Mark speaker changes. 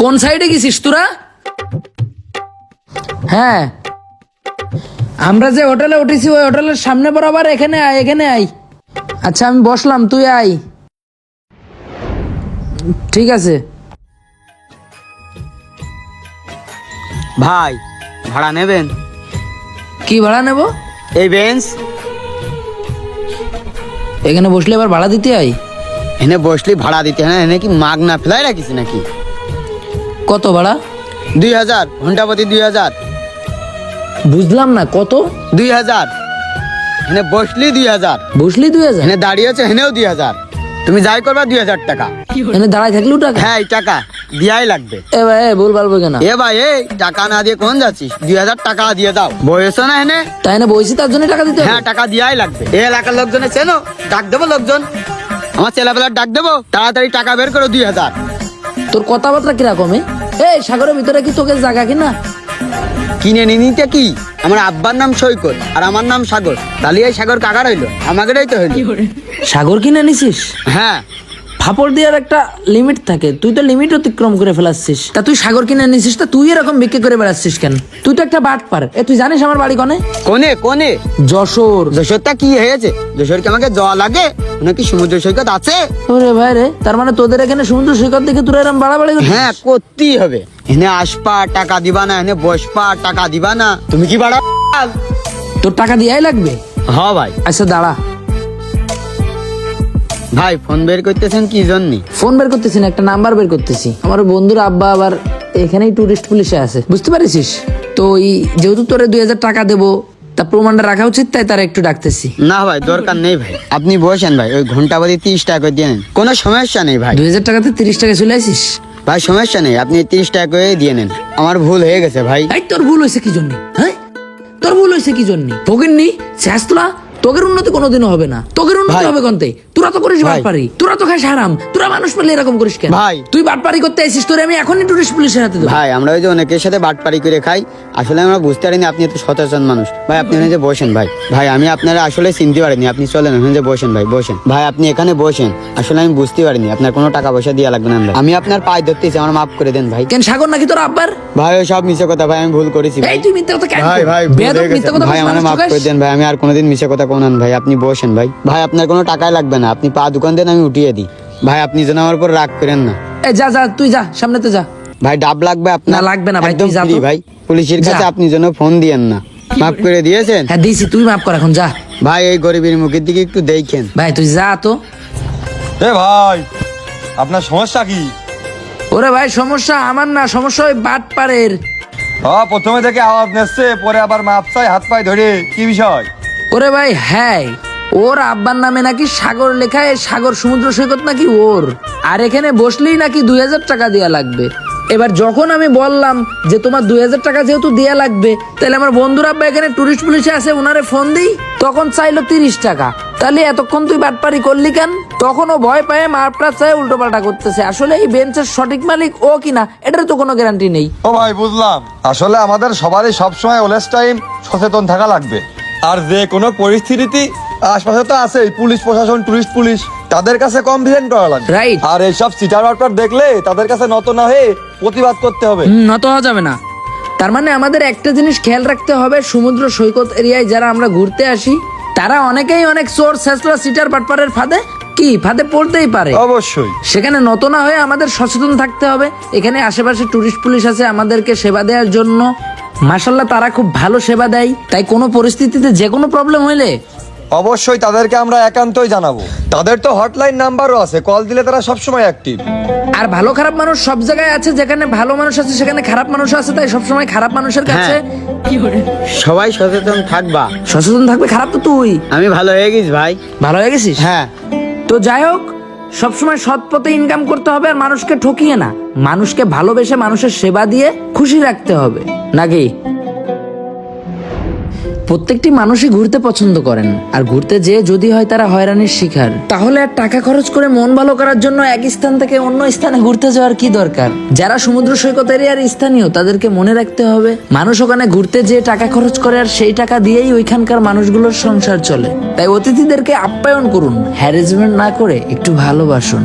Speaker 1: কোন সাইডে গেছিস তোরা? হ্যাঁ, আমরা যে হোটেলে উঠেছি ওই হোটেলের সামনে বরাবর এখানে আয়, এখানে আয়। আচ্ছা আমি বসলাম, তুই আয়। ঠিক আছে
Speaker 2: ভাই, ভাড়া নেবেন?
Speaker 1: কি ভাড়া নেব?
Speaker 2: এই বেঞ্চ
Speaker 1: এখানে বসলে এবার ভাড়া দিতে আয়?
Speaker 2: এনে বসলি ভাড়া দিতে হয় না? এনে কি মাগ না ফেলাই রাখিস নাকি?
Speaker 1: কত ভাড়া?
Speaker 2: 2000 ঘন্টা প্রতি 2000।
Speaker 1: বুঝলাম না, কত?
Speaker 2: 2000। এনে বসলি 2000,
Speaker 1: বসলি 2000?
Speaker 2: এনে দাঁড়িয়েছে হেনেও 2000। তুমি যাই করবা 2000 টাকা।
Speaker 1: এখানে দাঁড়ায় থাকলেও টাকা?
Speaker 2: হ্যাঁ, এই টাকা দিয়াই লাগবে।
Speaker 1: এ ভাই ভুল বলবো কেন?
Speaker 2: এ ভাই, এই টাকা না দিয়ে কোন যাচ্ছিস? 2000 টাকা দিয়ে দাও। বয়সও না এনে?
Speaker 1: তাই না, বইছি তার জন্য টাকা দিতে হবে?
Speaker 2: হ্যাঁ, টাকা দিয়াই লাগবে। এই এলাকার লোকজনে চেনো? ডাক দেবো লোকজন, আমার ছেলেবেলার ডাক দেবো, তাড়াতাড়ি টাকা বের করো 2000।
Speaker 1: তোর কথাবার্তা কিরকম? এই সাগরের ভিতরে কি তোকে জায়গা কিনা?
Speaker 2: কিনে নিতে কি? আমার আব্বার নাম সৈকত আর আমার নাম সাগর, তাহলে এই সাগর কাকার হইলো, আমাদেরই তো হইলো।
Speaker 1: সাগর কিনে নিছিস?
Speaker 2: হ্যাঁ।
Speaker 1: ফাপড় দেওয়ার একটা লিমিট থাকে, তুই তো লিমিট অতিক্রম করে ফেলাচ্ছিস। তা তুই সাগর কিনে নিছিস, তা তুই এরকম বিক্রি করে বেড়াচ্ছিস কেন? তুই তো একটা বাট পার। তুই জানিস আমার বাড়ি কোনে?
Speaker 2: কোনে কোনে?
Speaker 1: যশোর।
Speaker 2: যশোরটা কি হয়েছে? যশোর কি আমাকে জল লাগে নাকি সমুদ্র সৈকত আছে?
Speaker 1: ওরে ভাই রে, তার মানে তোদের এখানে সমুদ্র সৈকত দেখে তোরা এরকম বাড়াবাড়ি করছিস?
Speaker 2: হ্যাঁ, করতেই হবে। এনে আসপা টাকা দিবা না, এনে বসপা টাকা দিবা না। তুমি কি বাড়া?
Speaker 1: তোর টাকা দিয়াই লাগবে?
Speaker 2: হ্যাঁ ভাই।
Speaker 1: আচ্ছা দাঁড়া।
Speaker 2: ভাই, ফোন বের করতেছেন কি জন্য?
Speaker 1: ফোন বের করতেছি না, একটা নাম্বার বের করতেছি। আমার বন্ধুর আব্বা আবার এখানেই টুরিস্ট পুলিশে আছে, বুঝতে পারিস? তো যেহেতু তোরে 2000 টাকা দেবো, তা প্রমাণটা রাখা উচিত, তাই তারা একটু ডাকতেছি।
Speaker 2: না ভাই, দরকার নেই ভাই, আপনি বসেন ভাই। ওই ঘন্টা প্রতি 30 টাকা করে দিয়ে নেন, কোনো সমস্যা নেই ভাই।
Speaker 1: 2000 টাকাতে 30 টাকা চলে আসিস?
Speaker 2: ভাই সমস্যা নেই, আপনি 30 টাকা করে দিয়ে নেন। আমার ভুল হয়ে গেছে ভাই।
Speaker 1: এই তোর ভুল হয়েছে কি জন্য? হ্যাঁ, তোর ভুল হয়েছে কি জন্য? ফকিন্নি শেষতলা, তোদের উন্নতি কোনোদিনও হবে না। তোদের উন্নতি
Speaker 2: ভাই।
Speaker 1: হবে কোনতে? তোরা তো করিস
Speaker 2: ভাই।
Speaker 1: বাটপারি, তোরা তো খাস হারাম, তোরা মানুষ পেলে এরকম করিস কেন?
Speaker 2: ভাই।
Speaker 1: তুই বাটপারি করতে আইছিস, তোরে আমি এখনই টুরিস্ট পুলিশের হাতে দেবো।
Speaker 2: ভাই, আমরা ওই যে অনেকের সাথে বাটপারি করে খাই, আসলে আমরা বুঝতে পারিনি আপনি এত সচেতন মানুষ। ভাই আপনি এখানে যে বসেন ভাই। ভাই আমি আপনারা আসলে চিনতে পারিনি, আপনি চলেন এখানে যে বসেন ভাই, বসেন ভাই, আপনি এখানে বসেন। আসলে আমি বুঝতে পারিনি আপনার কোনো টাকা পয়সা দেওয়া লাগবে না ভাই। আমি আপনার পায়ে ধরতেছি, আমার মাফ করে দেন ভাই।
Speaker 1: কেন সাগর নাকি তোর আব্বার?
Speaker 2: ভাই ওই সব মিছে কথা ভাই, আমি ভুল করেছি ভাই।
Speaker 1: এই তুই মিথ্যা কথা কেন?
Speaker 2: ভাই ভাই ভুল
Speaker 1: বেয়াদব
Speaker 2: হয়ে
Speaker 1: মিথ্যা
Speaker 2: গেছে।
Speaker 1: কথা
Speaker 2: ভাই
Speaker 1: বলিস,
Speaker 2: আমার
Speaker 1: মানুষ
Speaker 2: মাফ করে
Speaker 1: ঠকাইস।
Speaker 2: দেন ভাই, আমি আর কোনোদিন মিছে কথা কোনান ভাই। আপনি বসেন ভাই। ভাই আপনার কোনো টাকাই লাগবে না, আপনি পা দোকান দেন, আমি উঠিয়ে দিই। ভাই আপনি যেন আমার উপর রাগ করেন না।
Speaker 1: এই যা যা, তুই যা, সামনেতে যা।
Speaker 2: ভাই ডাব লাগবে আপনার?
Speaker 1: না, লাগবে না ভাই,
Speaker 2: একদম
Speaker 1: তুই যা তো।
Speaker 2: free ভাই। পুলিশের কাছে
Speaker 1: যা।
Speaker 2: আপনি যেন ফোন দিয়েন না। মাফ করে দিয়েছেন?
Speaker 1: হ্যাঁ দিয়েছি, তুই মাফ কর এখন, যা।
Speaker 2: ভাই এই গরিবের মুখের দিকে একটু দেখেন।
Speaker 1: ভাই তুই যা তো।
Speaker 3: এ ভাই, আপনার সমস্যা কি?
Speaker 1: ওরে ভাই সমস্যা আমার না, সমস্যা ওই বাটপারের।
Speaker 3: প্রথমে থেকে আওয়াজ নেচ্ছে, পরে আবার মাপ চাই হাত পায়ে ধরে, কি বিষয়?
Speaker 1: ওরে ভাই হ্যাঁ, ওর আব্বার নামে নাকি সাগর লেখা, এই সাগর সমুদ্র সৈকত নাকি ওর। আর এখানে বসলেই নাকি 2000 টাকা দেয়া লাগবে। এবার যখন আমি বললাম যে তোমার 2000 টাকা যেহেতু দেয়া লাগবে, তাহলে আমার বন্ধুর আব্বা এখানে টুরিস্ট পুলিশে আছে, ওনারে ফোন দিই, তখন চাইলো 30 টাকা। তাহলে এতক্ষণ তুই বাটপারি করলি কেন? তখন ও ভয় পায় মারটা চাই উল্টো পাল্টা করতেছে। আসলে এই বেঞ্চের সঠিক মালিক ও কিনা এটার তো কোনো গ্যারান্টি নেই।
Speaker 3: ও ভাই বুঝলাম, আসলে আমাদের সবারই সবসময় অলওয়েজ টাইম সচেতন থাকা লাগবে। আর যে কোনো পরিস্থিতি আশপাশে তো আছেই পুলিশ প্রশাসন, টুরিস্ট পুলিশ, তাদের কাছে কমপ্লেন করা লাগবে।
Speaker 1: Right.
Speaker 3: আর এইসব সিটার বাটপার দেখলে তাদের কাছে নত না হয়ে প্রতিবাদ করতে হবে।
Speaker 1: নত হওয়া যাবে না। তার মানে আমাদের একটা জিনিস খেয়াল রাখতে হবে, সমুদ্র সৈকত এরিয়ায় যারা আমরা ঘুরতে আসি, তারা অনেকেই অনেক চোর ছেঁচড়া সিটার বাটপারের ফাঁদে পড়তেই পারে।
Speaker 3: অবশ্যই।
Speaker 1: সেখানে নত না হয়ে আমাদের সচেতন থাকতে হবে। এখানে আশেপাশে টুরিস্ট পুলিশ আছে আমাদেরকে সেবা দেওয়ার জন্য, মাশাআল্লাহ তারা খুব ভালো সেবা দেয়। তাই কোনো পরিস্থিতিতে যে কোনো প্রবলেম হইলে
Speaker 3: অবশ্যই তাদেরকে আমরা একান্তই জানাবো। তাদের তো হটলাইন নাম্বারও আছে, কল দিলে তারা সবসময় অ্যাক্টিভ।
Speaker 1: আর ভালো খারাপ মানুষ সব জায়গায় আছে, যেখানে ভালো মানুষ আছে সেখানে খারাপ মানুষ আছে। তাই সবসময় খারাপ মানুষের কাছে
Speaker 2: সবাই সচেতন থাকবা।
Speaker 1: সচেতন থাকবে। খারাপ তো তুই,
Speaker 2: আমি ভালো হয়ে গেছি ভাই।
Speaker 1: ভালো হয়ে গেছিস।
Speaker 2: হ্যাঁ।
Speaker 1: তো যাই হোক, সবসময় সৎ পথে ইনকাম করতে হবে, আর মানুষকে ঠকিয়ে না, মানুষকে ভালোবেসে মানুষের সেবা দিয়ে খুশি রাখতে হবে নাকি? প্রত্যেকটি মানুষই ঘুরতে পছন্দ করেন, আর ঘুরতে যেয়ে যদি হয় তারা হয়রানির শিকার, তাহলে আর টাকা খরচ করে মন ভালো করার জন্য এক স্থান থেকে অন্য স্থানে ঘুরতে যাওয়ার কি দরকার? যারা সমুদ্র সৈকত এরিয়ার স্থানীয় তাদেরকে মনে রাখতে হবে, মানুষ ওখানে ঘুরতে যেয়ে টাকা খরচ করে, আর সেই টাকা দিয়েই ওইখানকার মানুষগুলোর সংসার চলে। তাই অতিথিদেরকে আপ্যায়ন করুন, হ্যারাসমেন্ট না করে একটু ভালোবাসুন।